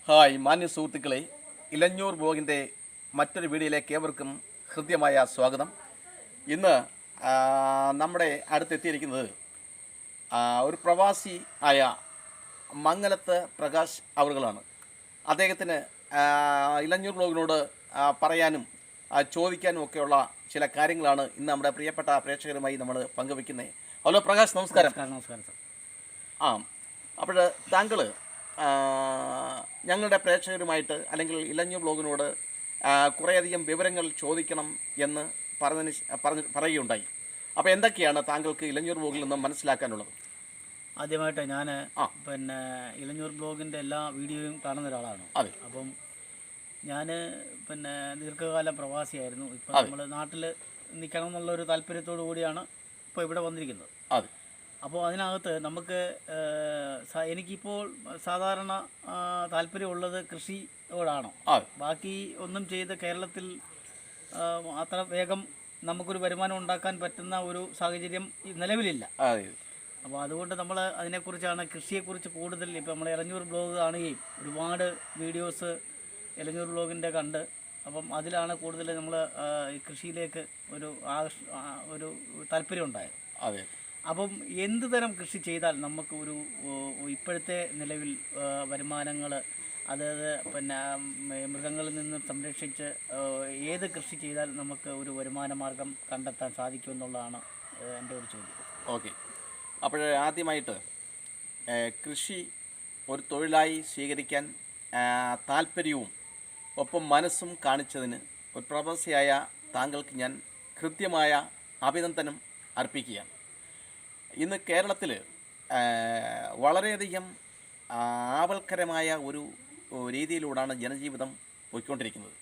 Hi മാന്യ സുഹൃത്തുക്കളെ, ഇലഞ്ഞൂർ ബ്ലോഗിൻ്റെ മറ്റൊരു വീഡിയോയിലേക്ക് ഏവർക്കും ഹൃദ്യമായ സ്വാഗതം. ഇന്ന് നമ്മുടെ അടുത്തെത്തിയിരിക്കുന്നത് ഒരു പ്രവാസി ആയ മംഗലത്ത് പ്രകാശ് അവറുകളാണ്. അദ്ദേഹത്തിന് ഇലഞ്ഞൂർ ബ്ലോഗിനോട് പറയാനും ചോദിക്കാനും ഒക്കെയുള്ള ചില കാര്യങ്ങളാണ് ഇന്ന് നമ്മുടെ പ്രിയപ്പെട്ട പ്രേക്ഷകരുമായി നമ്മൾ പങ്കുവയ്ക്കുന്നത്. ഹലോ പ്രകാശ്, നമസ്കാരം. നമസ്കാരം സാർ. അപ്പോൾ താങ്കൾ ഞങ്ങളുടെ പ്രേക്ഷകരുമായിട്ട് അല്ലെങ്കിൽ ഇലഞ്ഞൂർ ബ്ലോഗിനോട് കുറേയധികം വിവരങ്ങൾ ചോദിക്കണം എന്ന് പറയുകയുണ്ടായി. അപ്പോൾ എന്തൊക്കെയാണ് താങ്കൾക്ക് ഇലഞ്ഞൂർ ബ്ലോഗിൽ നിന്നും മനസ്സിലാക്കാനുള്ളത്? ആദ്യമായിട്ട് ഞാൻ ഇലഞ്ഞൂർ ബ്ലോഗിൻ്റെ എല്ലാ വീഡിയോയും കാണുന്ന ഒരാളാണ്. അതെ. അപ്പം ഞാൻ ദീർഘകാലം പ്രവാസിയായിരുന്നു. ഇപ്പം നമ്മൾ നാട്ടിൽ നിൽക്കണം എന്നുള്ളൊരു താല്പര്യത്തോടു കൂടിയാണ് ഇപ്പോൾ ഇവിടെ വന്നിരിക്കുന്നത്. അതെ. അപ്പോൾ അതിനകത്ത് നമുക്ക് എനിക്കിപ്പോൾ സാധാരണ താല്പര്യമുള്ളത് കൃഷിയോടാണ്. ബാക്കി ഒന്നും ചെയ്ത് കേരളത്തിൽ അത്ര വേഗം നമുക്കൊരു വരുമാനം ഉണ്ടാക്കാൻ പറ്റുന്ന ഒരു സാഹചര്യം നിലവിലില്ല. അപ്പോൾ അതുകൊണ്ട് നമ്മൾ അതിനെക്കുറിച്ചാണ്, കൃഷിയെക്കുറിച്ച് കൂടുതൽ ഇപ്പോൾ നമ്മൾ ഇലഞ്ഞൂർ ബ്ലോഗ് കാണുകയും ഒരുപാട് വീഡിയോസ് ഇലഞ്ഞൂർ ബ്ലോഗിൻ്റെ കണ്ട് അപ്പം അതിലാണ് കൂടുതൽ നമ്മൾ കൃഷിയിലേക്ക് ഒരു താല്പര്യം ഉണ്ടായത്. അതെ. അപ്പം എന്ത് തരം കൃഷി ചെയ്താൽ നമുക്ക് ഇപ്പോഴത്തെ നിലവിൽ വരുമാനങ്ങൾ, അതായത് മൃഗങ്ങളിൽ നിന്ന് സംരക്ഷിച്ച് ഏത് കൃഷി ചെയ്താൽ നമുക്ക് ഒരു വരുമാന മാർഗം കണ്ടെത്താൻ സാധിക്കുമെന്നുള്ളതാണ് എൻ്റെ ഒരു ചോദ്യം. ഓക്കെ. അപ്പോൾ ആദ്യമായിട്ട് കൃഷി ഒരു തൊഴിലായി സ്വീകരിക്കാൻ താല്പര്യവും ഒപ്പം മനസ്സും കാണിച്ചതിന് ഒരു പ്രവാസിയായ താങ്കൾക്ക് ഞാൻ കൃത്യമായ അഭിനന്ദനം അർപ്പിക്കുകയാണ്. ഇന്ന് കേരളത്തിൽ വളരെയധികം ആപൽക്കരമായ ഒരു രീതിയിലൂടെയാണ് ജനജീവിതം പോയിക്കൊണ്ടിരിക്കുന്നത്.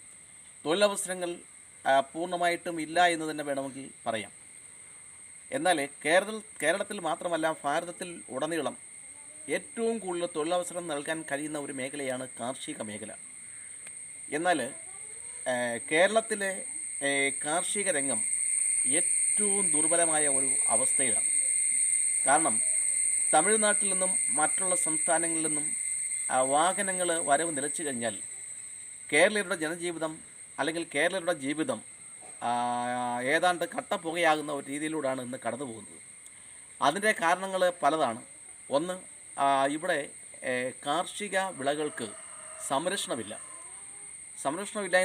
തൊഴിലവസരങ്ങൾ പൂർണ്ണമായിട്ടും ഇല്ല എന്ന് തന്നെ വേണമെങ്കിൽ പറയാം. എന്നാൽ കേരളത്തിൽ മാത്രമല്ല, ഭാരതത്തിൽ ഉടനീളം ഏറ്റവും കൂടുതൽ തൊഴിലവസരം നൽകാൻ കഴിയുന്ന ഒരു മേഖലയാണ് കാർഷിക മേഖല. എന്നാൽ കേരളത്തിലെ കാർഷിക രംഗം ഏറ്റവും ദുർബലമായ ഒരു അവസ്ഥയിലാണ്. കാരണം തമിഴ്നാട്ടിൽ നിന്നും മറ്റുള്ള സംസ്ഥാനങ്ങളിൽ നിന്നും വാഹനങ്ങൾ വരവ് നിലച്ചു കഴിഞ്ഞാൽ കേരളീയരുടെ ജനജീവിതം അല്ലെങ്കിൽ കേരളീയരുടെ ജീവിതം ഏതാണ്ട് കട്ടപ്പുകയാകുന്ന ഒരു രീതിയിലൂടെയാണ് ഇന്ന് കടന്നു പോകുന്നത്. അതിൻ്റെ കാരണങ്ങൾ പലതാണ്. ഒന്ന്, ഇവിടെ കാർഷിക വിളകൾക്ക് സംരക്ഷണമില്ല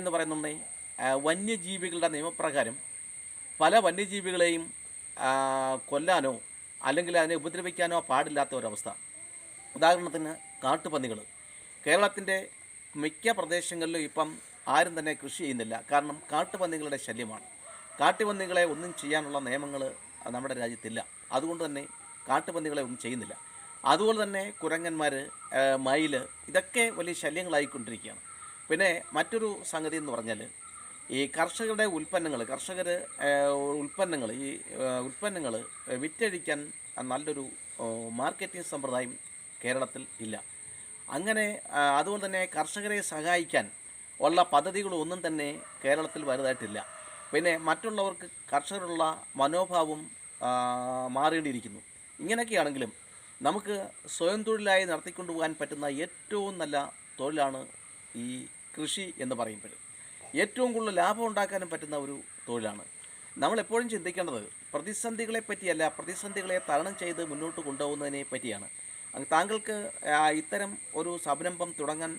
എന്ന് പറയുന്നുണ്ടെങ്കിൽ വന്യജീവികളുടെ നിയമപ്രകാരം പല വന്യജീവികളെയും കൊല്ലാനോ അല്ലെങ്കിൽ അതിനെ ഉപദ്രവിക്കാനോ പാടില്ലാത്ത ഒരവസ്ഥ. ഉദാഹരണത്തിന് കാട്ടുപന്നികൾ. കേരളത്തിൻ്റെ മിക്ക പ്രദേശങ്ങളിലും ഇപ്പം ആരും തന്നെ കൃഷി ചെയ്യുന്നില്ല. കാരണം കാട്ടുപന്നികളുടെ ശല്യമാണ്. കാട്ടുപന്നികളെ ഒന്നും ചെയ്യാനുള്ള നിയമങ്ങൾ നമ്മുടെ രാജ്യത്തില്ല. അതുകൊണ്ട് തന്നെ കാട്ടുപന്നികളെ ഒന്നും ചെയ്യുന്നില്ല. അതുപോലെ തന്നെ കുരങ്ങന്മാർ, മയിൽ, ഇതൊക്കെ വലിയ ശല്യങ്ങളായിക്കൊണ്ടിരിക്കുകയാണ്. പിന്നെ മറ്റൊരു സംഗതി എന്ന് പറഞ്ഞാൽ ഈ കർഷകരുടെ ഉൽപ്പന്നങ്ങൾ വിറ്റഴിക്കാൻ നല്ലൊരു മാർക്കറ്റിംഗ് സമ്പ്രദായം കേരളത്തിൽ ഇല്ല. അങ്ങനെ അതുകൊണ്ട് തന്നെ കർഷകരെ സഹായിക്കാൻ ഉള്ള പദ്ധതികളൊന്നും തന്നെ കേരളത്തിൽ വലുതായിട്ടില്ല. പിന്നെ മറ്റുള്ളവർക്ക് കർഷകരുള്ള മനോഭാവം മാറേണ്ടിയിരിക്കുന്നു. ഇങ്ങനെയൊക്കെയാണെങ്കിലും നമുക്ക് സ്വയം തൊഴിലായി നടത്തിക്കൊണ്ടുപോകാൻ പറ്റുന്ന ഏറ്റവും നല്ല തൊഴിലാണ് ഈ കൃഷി എന്ന് പറയുമ്പോൾ. ഏറ്റവും കൂടുതൽ ലാഭം ഉണ്ടാക്കാനും പറ്റുന്ന ഒരു തൊഴിലാണ്. നമ്മളെപ്പോഴും ചിന്തിക്കേണ്ടത് പ്രതിസന്ധികളെ പറ്റിയല്ല, പ്രതിസന്ധികളെ തരണം ചെയ്ത് മുന്നോട്ട് കൊണ്ടുപോകുന്നതിനെ പറ്റിയാണ്. താങ്കൾക്ക് ഇത്തരം ഒരു സംരംഭം തുടങ്ങാൻ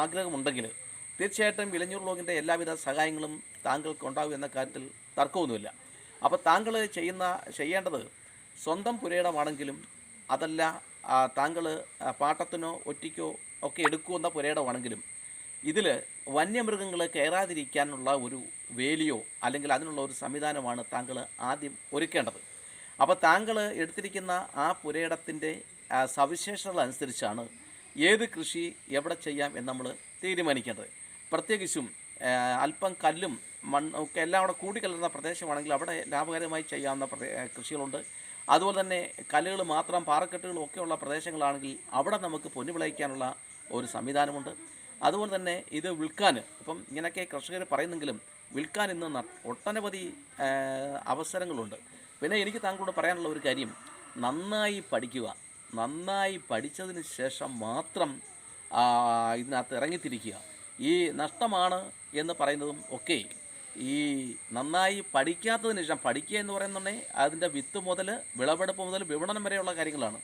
ആഗ്രഹമുണ്ടെങ്കിൽ തീർച്ചയായിട്ടും ഇലഞ്ഞൂർ ബ്ലോഗിൻ്റെ എല്ലാവിധ സഹായങ്ങളും താങ്കൾക്ക് ഉണ്ടാകും എന്ന കാര്യത്തിൽ തർക്കമൊന്നുമില്ല. അപ്പോൾ താങ്കൾ ചെയ്യേണ്ടത് സ്വന്തം പുരയിടമാണെങ്കിലും അതല്ല താങ്കൾ പാട്ടത്തിനോ ഒറ്റയ്ക്കോ ഒക്കെ എടുക്കുന്ന പുരയിടമാണെങ്കിലും ഇതിൽ വന്യമൃഗങ്ങൾ കയറാതിരിക്കാനുള്ള ഒരു വേലിയോ അല്ലെങ്കിൽ അതിനുള്ള ഒരു സംവിധാനമാണ് താങ്കൾ ആദ്യം ഒരുക്കേണ്ടത്. അപ്പോൾ താങ്കൾ എടുത്തിരിക്കുന്ന ആ പുരയിടത്തിൻ്റെ സവിശേഷതകൾ അനുസരിച്ചാണ് ഏത് കൃഷി എവിടെ ചെയ്യാം എന്ന് നമ്മൾ തീരുമാനിക്കേണ്ടത്. പ്രത്യേകിച്ചും അല്പം കല്ലും മണ്ണും ഒക്കെ എല്ലാം അവിടെ കൂടിക്കലർന്ന പ്രദേശമാണെങ്കിൽ അവിടെ ലാഭകരമായി ചെയ്യാവുന്ന കൃഷികളുണ്ട്. അതുപോലെ തന്നെ കല്ലുകൾ മാത്രം, പാറക്കെട്ടുകളും ഒക്കെയുള്ള പ്രദേശങ്ങളാണെങ്കിൽ അവിടെ നമുക്ക് പൊന്നു വിളയിക്കാനുള്ള ഒരു സംവിധാനമുണ്ട്. അതുപോലെ തന്നെ ഇത് വിൽക്കാൻ, ഇപ്പം ഇങ്ങനെയൊക്കെ കർഷകർ പറയുന്നെങ്കിലും വിൽക്കാൻ ഇന്ന് ഒട്ടനവധി അവസരങ്ങളുണ്ട്. പിന്നെ എനിക്ക് താങ്കളോട് പറയാനുള്ള ഒരു കാര്യം, നന്നായി പഠിക്കുക. നന്നായി പഠിച്ചതിന് ശേഷം മാത്രം ഇതിനകത്ത് ഇറങ്ങിത്തിരിക്കുക. ഈ നഷ്ടമാണ് എന്ന് പറയുന്നതും ഒക്കെ ഈ നന്നായി പഠിക്കാത്തതിന് ശേഷം, പഠിക്കുക എന്ന് പറയുന്നുണ്ടെങ്കിൽ അതിൻ്റെ വിത്ത് മുതൽ വിളവെടുപ്പ് മുതൽ വിപണനം വരെയുള്ള കാര്യങ്ങളാണ്.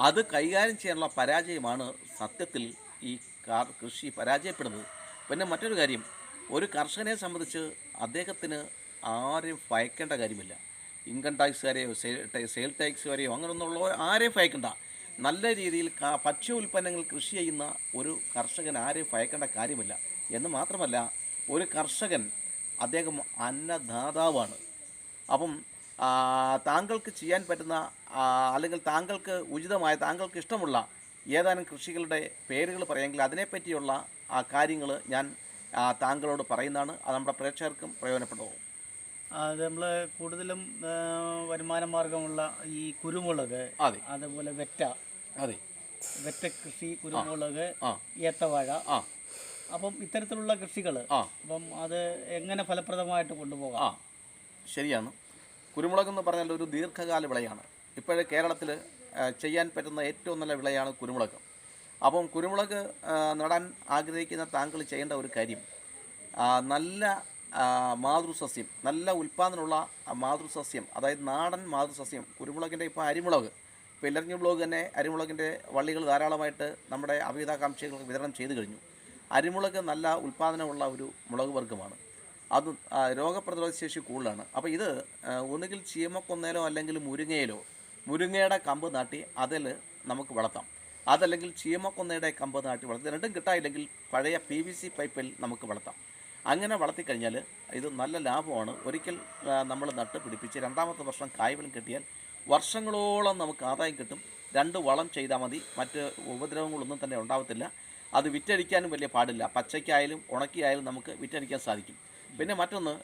അത് കൈകാര്യം ചെയ്യാനുള്ള പരാജയമാണ് സത്യത്തിൽ ഈ കൃഷി പരാജയപ്പെടുന്നത്. പിന്നെ മറ്റൊരു കാര്യം, ഒരു കർഷകനെ സംബന്ധിച്ച് അദ്ദേഹത്തിന് ആരെയും ഭയക്കേണ്ട കാര്യമില്ല. ഇൻകം ടാക്സുകാരെയോ സെയിൽ ടാക്സുകാരെയോ അങ്ങനെയൊന്നുള്ള ആരെയും ഭയക്കേണ്ട. നല്ല രീതിയിൽ ഭക്ഷ്യ ഉൽപ്പന്നങ്ങൾ കൃഷി ചെയ്യുന്ന ഒരു കർഷകൻ ആരെയും ഭയക്കേണ്ട കാര്യമില്ല. എന്ന് മാത്രമല്ല, ഒരു കർഷകൻ അദ്ദേഹം അന്നദാതാവാണ്. അപ്പം താങ്കൾക്ക് ചെയ്യാൻ പറ്റുന്ന അല്ലെങ്കിൽ താങ്കൾക്ക് ഉചിതമായ താങ്കൾക്ക് ഇഷ്ടമുള്ള ഏതാനും കൃഷികളുടെ പേരുകൾ പറയുമെങ്കിൽ അതിനെപ്പറ്റിയുള്ള കാര്യങ്ങൾ ഞാൻ താങ്കളോട് പറയുന്നതാണ്. അത് നമ്മുടെ പ്രേക്ഷകർക്കും പ്രയോജനപ്പെടും. അത് നമ്മൾ കൂടുതലും വരുമാന മാർഗമുള്ള ഈ കുരുമുളക്, അതെ, അതുപോലെ അതെ, വെറ്റ കൃഷി, കുരുമുളക്, ഏത്തവാഴ, അപ്പം ഇത്തരത്തിലുള്ള കൃഷികൾ അപ്പം അത് എങ്ങനെ ഫലപ്രദമായിട്ട് കൊണ്ടുപോകാം? ശരിയാണ്. കുരുമുളകെന്ന് പറഞ്ഞാൽ ഒരു ദീർഘകാല വിളയാണ്. ഇപ്പോഴേ കേരളത്തിൽ ചെയ്യാൻ പറ്റുന്ന ഏറ്റവും നല്ല വിളയാണ് കുരുമുളക്. അപ്പം കുരുമുളക് നടാൻ ആഗ്രഹിക്കുന്ന താങ്കൾ ചെയ്യേണ്ട ഒരു കാര്യം, നല്ല മാതൃസസ്യം, നല്ല ഉൽപ്പാദനമുള്ള മാതൃസസ്യം, അതായത് നാടൻ മാതൃസസ്യം. കുരുമുളകിൻ്റെ ഇപ്പോൾ അരിമുളക്, ഇപ്പോൾ ഇലറിഞ്ഞ ബ്ലോഗ് തന്നെ അരിമുളകിൻ്റെ വള്ളികൾ ധാരാളമായിട്ട് നമ്മുടെ അഭ്യുതാകാംക്ഷികൾക്ക് വിതരണം ചെയ്തു കഴിഞ്ഞു. അരിമുളക് നല്ല ഉൽപ്പാദനമുള്ള ഒരു മുളക് വർഗ്ഗമാണ്. അത് രോഗപ്രതിരോധ ശേഷി കൂടുതലാണ്. അപ്പോൾ ഇത് ഒന്നുകിൽ ചീമക്കൊന്നയിലോ അല്ലെങ്കിൽ മുരിങ്ങയുടെ കമ്പ് നാട്ടി അതിൽ നമുക്ക് വളർത്താം. അതല്ലെങ്കിൽ ചീമക്കൊന്നയുടെ കമ്പ് നാട്ടി വളർത്തി, രണ്ടും കിട്ടായില്ലെങ്കിൽ പഴയ PVC പൈപ്പിൽ നമുക്ക് വളർത്താം. അങ്ങനെ വളർത്തിക്കഴിഞ്ഞാൽ ഇത് നല്ല ലാഭമാണ്. ഒരിക്കൽ നമ്മൾ നട്ട് പിടിപ്പിച്ച് രണ്ടാമത്തെ വർഷം കായ്ഫലം കിട്ടിയാൽ വർഷങ്ങളോളം നമുക്ക് ആദായം കിട്ടും. 2 വളം ചെയ്താൽ മതി, മറ്റ് ഉപദ്രവങ്ങളൊന്നും തന്നെ ഉണ്ടാകത്തില്ല. അത് വിറ്റഴിക്കാനും വലിയ പാടില്ല. പച്ചയ്ക്കായാലും ഉണക്കിയായാലും നമുക്ക് വിറ്റഴിക്കാൻ സാധിക്കും. പിന്നെ മറ്റൊന്ന്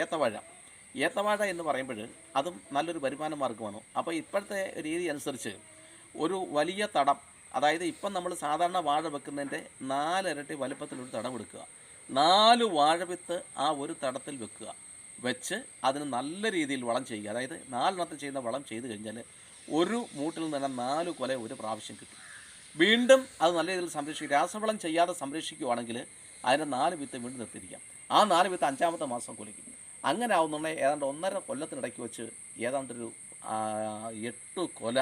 ഏത്തവാഴ എന്ന് പറയുമ്പോൾ അതും നല്ലൊരു വരുമാന മാർഗ്ഗമാണ്. അപ്പോൾ ഇപ്പോഴത്തെ രീതി അനുസരിച്ച് ഒരു വലിയ തടം, അതായത് ഇപ്പം നമ്മൾ സാധാരണ വാഴ വെക്കുന്നതിൻ്റെ 4 ഇരട്ടി വലുപ്പത്തിലൊരു തടം എടുക്കുക. 4 വാഴവിത്ത് ആ ഒരു തടത്തിൽ വെച്ച് അതിന് നല്ല രീതിയിൽ വളം ചെയ്യുക. അതായത് 4 ചെയ്യുന്ന വളം ചെയ്ത് കഴിഞ്ഞാൽ ഒരു മൂട്ടിൽ നിന്ന് 4 കൊല ഒരു പ്രാവശ്യം കിട്ടും. വീണ്ടും അത് നല്ല രീതിയിൽ സംരക്ഷിക്കുക. രാസവളം ചെയ്യാതെ സംരക്ഷിക്കുകയാണെങ്കിൽ അതിന് 4 വിത്ത് വീണ്ടും നിർത്തിയിരിക്കാം. ആ 4 വിത്ത് 5-ാമത്തെ മാസം കൊലയ്ക്കും. അങ്ങനെ ആവുന്നുണ്ടെങ്കിൽ ഏതാണ്ട് 1.5 കൊല്ലത്തിനിടയ്ക്ക് വെച്ച് ഏതാണ്ടൊരു 8 കൊല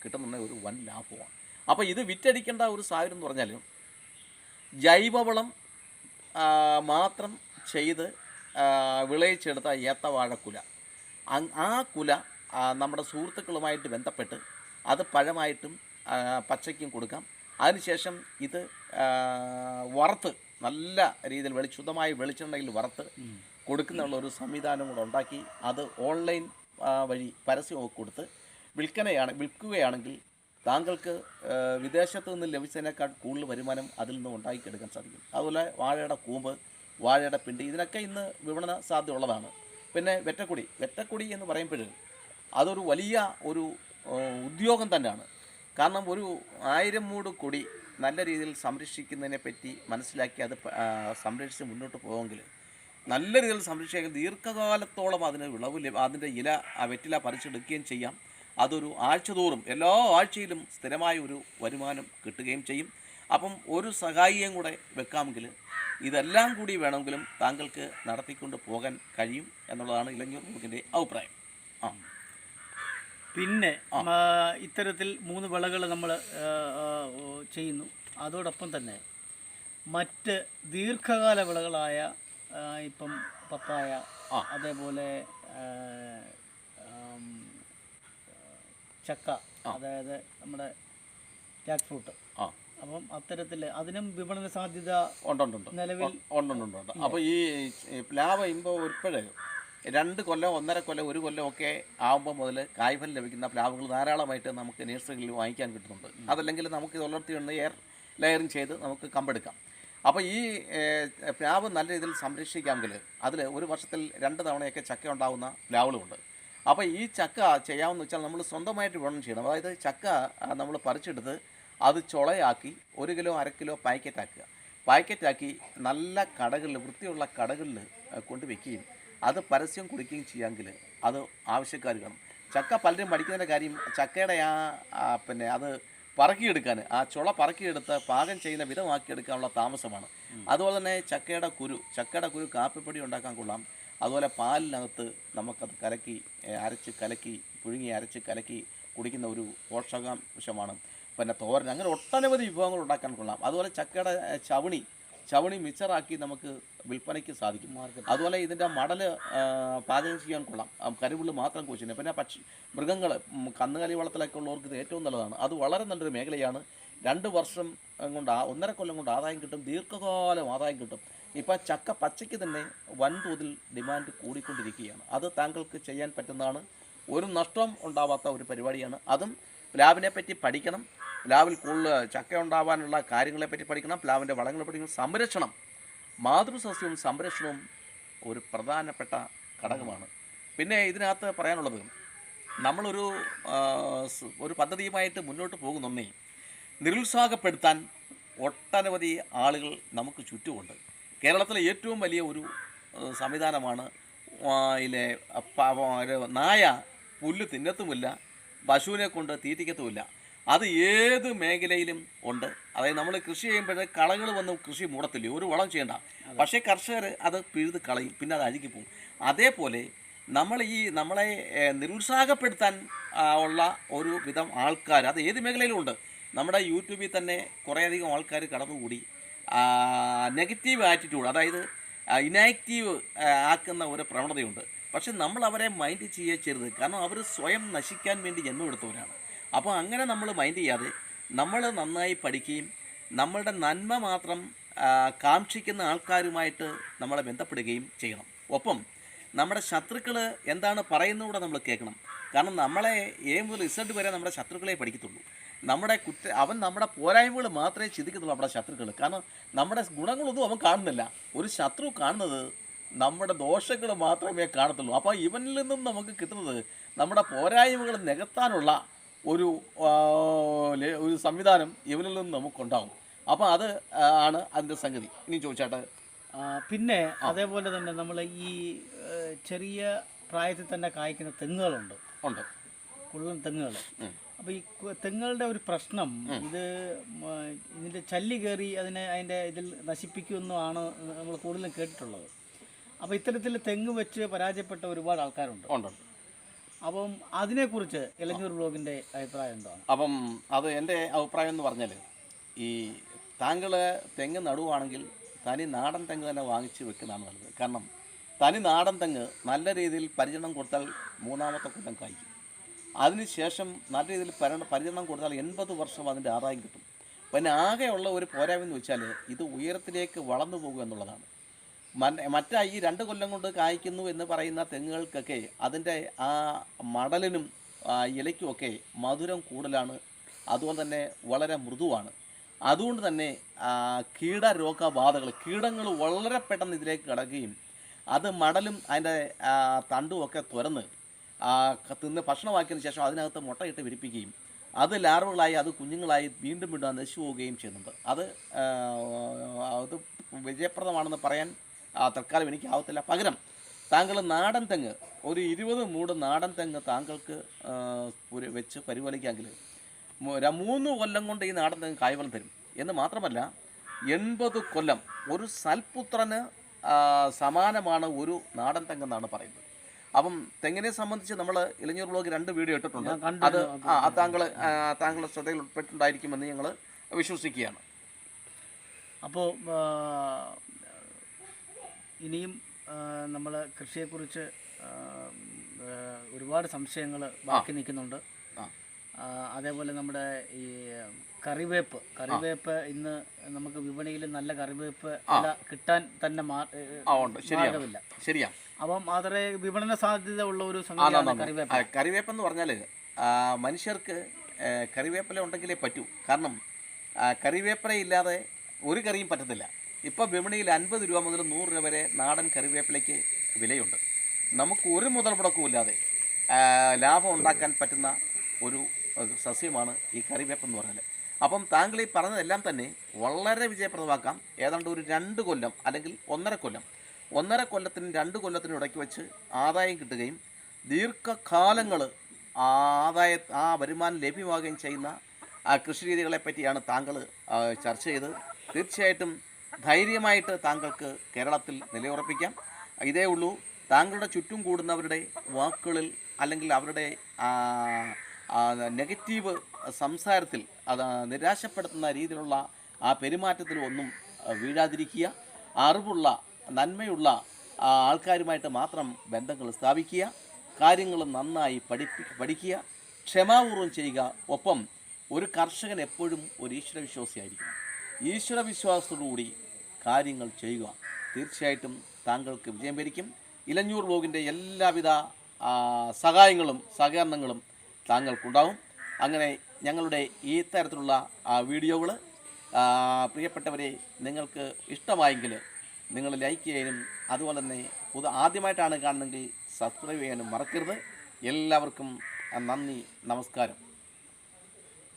കിട്ടുന്നുണ്ടെങ്കിൽ ഒരു വൻ ലാഭമാണ്. അപ്പോൾ ഇത് വിറ്റടിക്കേണ്ട ഒരു സാഹചര്യം എന്ന് പറഞ്ഞാൽ ജൈവവളം മാത്രം ചെയ്ത് വിളയിച്ചെടുത്ത ഏത്തവാഴക്കുല, ആ കുല നമ്മുടെ സുഹൃത്തുക്കളുമായിട്ട് ബന്ധപ്പെട്ട് അത് പഴമായിട്ടും പച്ചയ്ക്കും കൊടുക്കാം. അതിനുശേഷം ഇത് വറുത്ത് നല്ല രീതിയിൽ ശുദ്ധമായ വെളിച്ചെണ്ണയിൽ വറുത്ത് കൊടുക്കുന്നുള്ള ഒരു സംവിധാനം കൂടെ ഉണ്ടാക്കി അത് ഓൺലൈൻ വഴി പരസ്യമൊക്കെ കൊടുത്ത് വിൽക്കുകയാണെങ്കിൽ താങ്കൾക്ക് വിദേശത്ത് നിന്ന് ലഭിച്ചതിനേക്കാൾ കൂടുതൽ വരുമാനം അതിൽ നിന്ന് ഉണ്ടാക്കിയെടുക്കാൻ സാധിക്കും. അതുപോലെ വാഴയുടെ കൂമ്പ്, വാഴയുടെ പിണ്ടി, ഇതിനൊക്കെ ഇന്ന് വിപണന സാധ്യത ഉള്ളതാണ്. പിന്നെ വെറ്റക്കൊടി എന്ന് പറയുമ്പോൾ അതൊരു വലിയ ഒരു ഉദ്യോഗം തന്നെയാണ്. കാരണം ഒരു 1000 മൂട് കൊടി നല്ല രീതിയിൽ സംരക്ഷിക്കുന്നതിനെ പറ്റി മനസ്സിലാക്കി അത് സംരക്ഷിച്ച് മുന്നോട്ട് പോകുമെങ്കിൽ, നല്ല രീതിയിൽ സംരക്ഷിക്കാൻ ദീർഘകാലത്തോളം അതിന് അതിൻ്റെ വെറ്റില പറിച്ചെടുക്കുകയും ചെയ്യാം. അതൊരു ആഴ്ചതോറും എല്ലാ ആഴ്ചയിലും സ്ഥിരമായ ഒരു വരുമാനം കിട്ടുകയും ചെയ്യും. അപ്പം ഒരു സഹായിയും കൂടെ വെക്കാമെങ്കിൽ ഇതെല്ലാം കൂടി വേണമെങ്കിലും താങ്കൾക്ക് നടത്തിക്കൊണ്ട് പോകാൻ കഴിയും എന്നുള്ളതാണ് ഇലഞ്ഞൂർ ബ്ലോഗിൻ്റെ അഭിപ്രായം. പിന്നെ ഇത്തരത്തിൽ 3 വിളകൾ നമ്മൾ ചെയ്യുന്നു. അതോടൊപ്പം തന്നെ മറ്റ് ദീർഘകാല വിളകളായ ഇപ്പം പപ്പായ, അതേപോലെ ചക്ക, അതായത് നമ്മുടെ ജാക്ക് ഫ്രൂട്ട്, അപ്പം അത്തരത്തിൽ അതിനും വിപണന സാധ്യത നിലവിൽ ഉണ്ട്. അപ്പോൾ ഈ പ്ലാവ് ഇപ്പോൾ ഉൾപ്പെടെ 2 കൊല്ലം, 1.5 കൊല്ലം, 1 കൊല്ലം ഒക്കെ ആകുമ്പോൾ മുതൽ കായ്ഫലം ലഭിക്കുന്ന പ്ലാവുകൾ ധാരാളമായിട്ട് നമുക്ക് നഴ്സറികളിൽ വാങ്ങിക്കാൻ കിട്ടുന്നുണ്ട്. അതല്ലെങ്കിൽ നമുക്ക് ഇത് വളർത്തിയുണ്ട് ലെയറിങ് ചെയ്ത് നമുക്ക് കമ്പെടുക്കാം. അപ്പോൾ ഈ പ്ലാവ് നല്ല രീതിയിൽ സംരക്ഷിക്കാമെങ്കിൽ അതിൽ ഒരു വർഷത്തിൽ 2 തവണയൊക്കെ ചക്ക ഉണ്ടാകുന്ന പ്ലാവുകളുമുണ്ട്. അപ്പോൾ ഈ ചക്ക ചെയ്യാമെന്ന് വെച്ചാൽ നമ്മൾ സ്വന്തമായിട്ട് വിപണനം ചെയ്യണം. അതായത് ചക്ക നമ്മൾ പറിച്ചെടുത്ത് അത് ചുളയാക്കി 1 കിലോ 1/2 കിലോ പാക്കറ്റാക്കി നല്ല കടകളിൽ, വൃത്തിയുള്ള കടകളിൽ കൊണ്ടുവയ്ക്കുകയും അത് പരസ്യം കൊടുക്കുകയും ചെയ്യാമെങ്കിൽ അത് ആവശ്യക്കാർ കാണും. ചക്ക പലരും പഠിക്കുന്നതിൻ്റെ കാര്യം ചക്കയുടെ പിന്നെ അത് പറക്കിയെടുക്കാൻ, ആ ചുള പറക്കിയെടുത്ത് പാകം ചെയ്യുന്ന വിധമാക്കിയെടുക്കാനുള്ള താമസമാണ്. അതുപോലെ തന്നെ ചക്കയുടെ കുരു കാപ്പിപ്പൊടി ഉണ്ടാക്കാൻ കൊള്ളാം. അതുപോലെ പാലിനകത്ത് നമുക്കത് കലക്കി അരച്ച് കലക്കി പുഴുങ്ങി അരച്ച് കലക്കി കുടിക്കുന്ന ഒരു പോഷകാംശമാണ്. പിന്നെ തോരൻ, അങ്ങനെ ഒട്ടനവധി വിഭവങ്ങൾ ഉണ്ടാക്കാൻ കൊള്ളാം. അതുപോലെ ചക്കയുടെ ചവണി മിക്സറാക്കി നമുക്ക് വിൽപ്പനയ്ക്ക് സാധിക്കും. അതുപോലെ ഇതിൻ്റെ മടൽ പാചകം ചെയ്യാൻ കൊള്ളാം, കരിവുള്ളി മാത്രം കുഴിച്ചിട്ട്. പിന്നെ മൃഗങ്ങൾ, കന്നുകാലി വളത്തിലൊക്കെ ഉള്ളവർക്ക് ഇത് ഏറ്റവും നല്ലതാണ്. അത് വളരെ നല്ലൊരു മേഖലയാണ്. 2 വർഷം കൊണ്ട് 1.5 കൊല്ലം കൊണ്ട് ആദായം കിട്ടും, ദീർഘകാലം ആദായം കിട്ടും. ഇപ്പം ചക്ക പച്ചയ്ക്ക് തന്നെ വൻതോതിൽ ഡിമാൻഡ് കൂടിക്കൊണ്ടിരിക്കുകയാണ്. അത് താങ്കൾക്ക് ചെയ്യാൻ പറ്റുന്നതാണ്. ഒരു നഷ്ടം ഉണ്ടാവാത്ത ഒരു പരിപാടിയാണ്. അതും പ്ലാവിനെ പറ്റി പഠിക്കണം. പ്ലാവിൽ കൂടുതൽ ചക്ക ഉണ്ടാവാനുള്ള കാര്യങ്ങളെപ്പറ്റി പഠിക്കണം. പ്ലാവിൻ്റെ വളങ്ങളെ പഠിക്കണം. മാതൃസസ്യവും സംരക്ഷണവും ഒരു പ്രധാനപ്പെട്ട ഘടകമാണ്. പിന്നെ ഇതിനകത്ത് പറയാനുള്ളത്, നമ്മളൊരു ഒരു പദ്ധതിയുമായിട്ട് മുന്നോട്ട് പോകുന്നൊന്നേ നിരുത്സാഹപ്പെടുത്താൻ ഒട്ടനവധി ആളുകൾ നമുക്ക് ചുറ്റുമുണ്ട്. കേരളത്തിലെ ഏറ്റവും വലിയ ഒരു സംവിധാനമാണ് ഇതിലെ നായ പുല്ല് തിന്നത്തുമില്ല, പശുവിനെ കൊണ്ട് തീറ്റിക്കത്തുമില്ല. അത് ഏത് മേഖലയിലും ഉണ്ട്. അതായത് നമ്മൾ കൃഷി ചെയ്യുമ്പോൾ കളകൾ വന്ന് കൃഷി മൂടത്തില്ല, ഒരു വളം ചെയ്യണ്ട. പക്ഷേ കർഷകർ അത് പിഴുത് കളയും, പിന്നെ അത് അഴുകിപ്പോവും. അതേപോലെ നമ്മളെ നിരുത്സാഹപ്പെടുത്താൻ ഉള്ള ഒരു വിധം ആൾക്കാർ അത് ഏത് മേഖലയിലും ഉണ്ട്. നമ്മുടെ യൂട്യൂബിൽ തന്നെ കുറേയധികം ആൾക്കാർ കടന്നുകൂടി നെഗറ്റീവ് ആറ്റിറ്റ്യൂഡ്, അതായത് ഇനാക്റ്റീവ് ആക്കുന്ന ഒരു പ്രവണതയുണ്ട്. പക്ഷെ നമ്മൾ അവരെ മൈൻഡ് ചെയ്യരുത്. കാരണം അവർ സ്വയം നശിക്കാൻ വേണ്ടി ജന്മമെടുത്തവരാണ്. അപ്പോൾ അങ്ങനെ നമ്മൾ മൈൻഡ് ചെയ്യാതെ നമ്മൾ നന്നായി പഠിക്കുകയും നമ്മളുടെ നന്മ മാത്രം കാക്ഷിക്കുന്ന ആൾക്കാരുമായിട്ട് നമ്മളെ ബന്ധപ്പെടുകയും ചെയ്യണം. ഒപ്പം നമ്മുടെ ശത്രുക്കൾ എന്താണ് പറയുന്നതുകൂടെ നമ്മൾ കേൾക്കണം. കാരണം നമ്മളെ എ മുതൽ Z വരെ നമ്മുടെ ശത്രുക്കളെ പഠിക്കത്തുള്ളൂ. അവൻ നമ്മുടെ പോരായ്മകൾ മാത്രമേ ചിന്തിക്കത്തുള്ളൂ, നമ്മുടെ ശത്രുക്കൾ. കാരണം നമ്മുടെ ഗുണങ്ങളൊന്നും അവൻ കാണുന്നില്ല. ഒരു ശത്രു കാണുന്നത് നമ്മുടെ ദോഷങ്ങൾ മാത്രമേ കാണത്തുള്ളൂ. അപ്പോൾ ഇവനിൽ നിന്നും നമുക്ക് കിട്ടുന്നത് നമ്മുടെ പോരായ്മകൾ നികത്താനുള്ള ഒരു സംവിധാനം ഇവനിൽ നിന്ന് നമുക്കുണ്ടാകും. അപ്പോൾ അത് ആണ് അതിൻ്റെ സംഗതി. ഇനി ചോദിച്ചാട്ടെ. പിന്നെ അതേപോലെ തന്നെ നമ്മൾ ഈ ചെറിയ പ്രായത്തിൽ തന്നെ കായ്ക്കുന്ന തെങ്ങുകളുണ്ട്, കുള്ളൻ തെങ്ങുകൾ. അപ്പോൾ ഈ തെങ്ങുകളുടെ ഒരു പ്രശ്നം, ഇതിൻ്റെ ചല്ലി കയറി അതിൻ്റെ ഇതിൽ നശിപ്പിക്കുമെന്നാണ് നമ്മൾ കൂടുതലും കേട്ടിട്ടുള്ളത്. അപ്പോൾ ഇത്തരത്തിൽ തെങ്ങ് വെച്ച് പരാജയപ്പെട്ട ഒരുപാട് ആൾക്കാരുണ്ട്. അപ്പം അതിനെക്കുറിച്ച് ഇലഞ്ഞൂർ ബ്ലോഗിൻ്റെ അഭിപ്രായം എന്താണ്? അപ്പം അത് എൻ്റെ അഭിപ്രായം എന്ന് പറഞ്ഞാൽ, ഈ താങ്കൾ തെങ്ങ് നടുവാണെങ്കിൽ തനി നാടൻ തെങ്ങ് തന്നെ വാങ്ങിച്ച് വെക്കുന്നതാണ് നല്ലത്. കാരണം തനി നാടൻ തെങ്ങ് നല്ല രീതിയിൽ പരിചരണം കൊടുത്താൽ 3-ാമത്തെ കൊല്ലം കായ്ക്കും. അതിനുശേഷം നല്ല രീതിയിൽ പരിചരണം കൊടുത്താൽ 80 വർഷം അതിൻ്റെ ആദായം കിട്ടും. പിന്നെ ആകെയുള്ള ഒരു പോരായ്മയെന്ന് വെച്ചാൽ ഇത് ഉയരത്തിലേക്ക് വളർന്നു പോകുക എന്നുള്ളതാണ്. ഈ 2 കൊല്ലം കൊണ്ട് കായ്ക്കുന്നു എന്ന് പറയുന്ന തെങ്ങുകൾക്കൊക്കെ അതിൻ്റെ ആ മടലിനും ഇലയ്ക്കുമൊക്കെ മധുരം കൂടുതലാണ്. അതുകൊണ്ട് തന്നെ വളരെ മൃദുവാണ്. അതുകൊണ്ട് തന്നെ കീടങ്ങൾ വളരെ പെട്ടെന്ന് ഇതിലേക്ക് കിടക്കുകയും അത് മടലും അതിൻ്റെ തണ്ടുമൊക്കെ തുറന്ന് തിന്ന് ഭക്ഷണമാക്കിയതിന് ശേഷം അതിനകത്ത് മുട്ടയിട്ട് വിരിപ്പിക്കുകയും അത് ലാർവകളായി അത് കുഞ്ഞുങ്ങളായി വീണ്ടും നശിച്ചു പോവുകയും ചെയ്യുന്നുണ്ട്. അത് വിജയപ്രദമാണെന്ന് പറയാൻ തൽക്കാലം എനിക്കാവത്തില്ല. പകരം താങ്കൾ നാടൻ തെങ്ങ് ഒരു 20 മൂട് നാടൻ തെങ്ങ് താങ്കൾക്ക് വെച്ച് പരിപാലിക്കാമെങ്കിൽ 3 കൊല്ലം കൊണ്ട് ഈ നാടൻ തെങ്ങ് കായ്ഫലം തരും. എന്ന് മാത്രമല്ല 80 കൊല്ലം ഒരു സൽപുത്രന് സമാനമാണ് ഒരു നാടൻ തെങ്ങെന്നാണ് പറയുന്നത്. അപ്പം തെങ്ങിനെ സംബന്ധിച്ച് നമ്മൾ ഇലഞ്ഞൂർ ബ്ലോഗ് 2 വീഡിയോ ഇട്ടിട്ടുണ്ട്. അത് താങ്കളുടെ ശ്രദ്ധയിൽ ഉൾപ്പെട്ടിട്ടുണ്ടായിരിക്കുമെന്ന് ഞങ്ങൾ വിശ്വസിക്കുകയാണ്. അപ്പോൾ ഇനിയും നമ്മൾ കൃഷിയെക്കുറിച്ച് ഒരുപാട് സംശയങ്ങൾ ബാക്കി നിൽക്കുന്നുണ്ട്. അതേപോലെ നമ്മുടെ ഈ കറിവേപ്പ് ഇന്ന് നമുക്ക് വിപണിയിൽ നല്ല കറിവേപ്പ് കിട്ടാൻ തന്നെ മാർഗമില്ല. ശരിയാണ്. അപ്പം അതേ വിപണന സാധ്യത ഉള്ള ഒരു സംഗതിയാണ് കറിവേപ്പ്. കറിവേപ്പെന്ന് പറഞ്ഞാൽ മനുഷ്യർക്ക് കറിവേപ്പില ഉണ്ടെങ്കിലേ പറ്റൂ. കാരണം കറിവേപ്പില ഇല്ലാതെ ഒരു കറിയും പറ്റത്തില്ല. ഇപ്പോൾ വിപണിയിൽ 50 രൂപ മുതൽ 100 രൂപ വരെ നാടൻ കറിവേപ്പിലയ്ക്ക് വിലയുണ്ട്. നമുക്ക് ഒരു മുതൽ മുടക്കുമില്ലാതെ ലാഭം ഉണ്ടാക്കാൻ പറ്റുന്ന ഒരു സസ്യമാണ് ഈ കറിവേപ്പെന്ന് പറഞ്ഞാൽ. അപ്പം താങ്കൾ ഈ പറഞ്ഞതെല്ലാം തന്നെ വളരെ വിജയപ്രദമാക്കാം. ഏതാണ്ട് ഒരു 2 കൊല്ലം അല്ലെങ്കിൽ 1.5 കൊല്ലത്തിന് 2 കൊല്ലത്തിനും ഇടയ്ക്ക് വെച്ച് ആദായം കിട്ടുകയും ദീർഘകാലങ്ങൾ വരുമാനം ലഭ്യമാവുകയും ചെയ്യുന്ന കൃഷി രീതികളെ പറ്റിയാണ് താങ്കൾ ചർച്ച ചെയ്തത്. തീർച്ചയായിട്ടും ധൈര്യമായിട്ട് താങ്കൾക്ക് കേരളത്തിൽ നിലയുറപ്പിക്കാം. ഇതേ ഉള്ളൂ. താങ്കളുടെ ചുറ്റും കൂടുന്നവരുടെ വാക്കുകളിൽ അല്ലെങ്കിൽ അവരുടെ നെഗറ്റീവ് സംസാരത്തിൽ അത് നിരാശപ്പെടുത്തുന്ന രീതിയിലുള്ള ആ പെരുമാറ്റത്തിൽ ഒന്നും വീഴാതിരിക്കുക. അറിവുള്ള നന്മയുള്ള ആൾക്കാരുമായിട്ട് മാത്രം ബന്ധങ്ങൾ സ്ഥാപിക്കുക. കാര്യങ്ങൾ നന്നായി പഠിക്കുക. ക്ഷമാപൂർവ്വം ചെയ്യുക. ഒപ്പം ഒരു കർഷകൻ എപ്പോഴും ഒരു ഈശ്വരവിശ്വാസിയായിരിക്കണം. ഈശ്വരവിശ്വാസത്തോടുകൂടി കാര്യങ്ങൾ ചെയ്യുക. തീർച്ചയായിട്ടും താങ്കൾക്ക് വിജയം വരിക്കും. ഇലഞ്ഞൂർ വ്ലോഗിൻ്റെ എല്ലാവിധ സഹായങ്ങളും സഹകരണങ്ങളും താങ്കൾക്കുണ്ടാവും. അങ്ങനെ ഞങ്ങളുടെ ഈ തരത്തിലുള്ള വീഡിയോകൾ പ്രിയപ്പെട്ടവരെ നിങ്ങൾക്ക് ഇഷ്ടമായെങ്കിൽ നിങ്ങൾ ലൈക്ക് ചെയ്യാനും അതുപോലെ തന്നെ ആദ്യമായിട്ടാണ് കാണുന്നതെങ്കിൽ സബ്സ്ക്രൈബ് ചെയ്യാനും മറക്കരുത്. എല്ലാവർക്കും നന്ദി, നമസ്കാരം.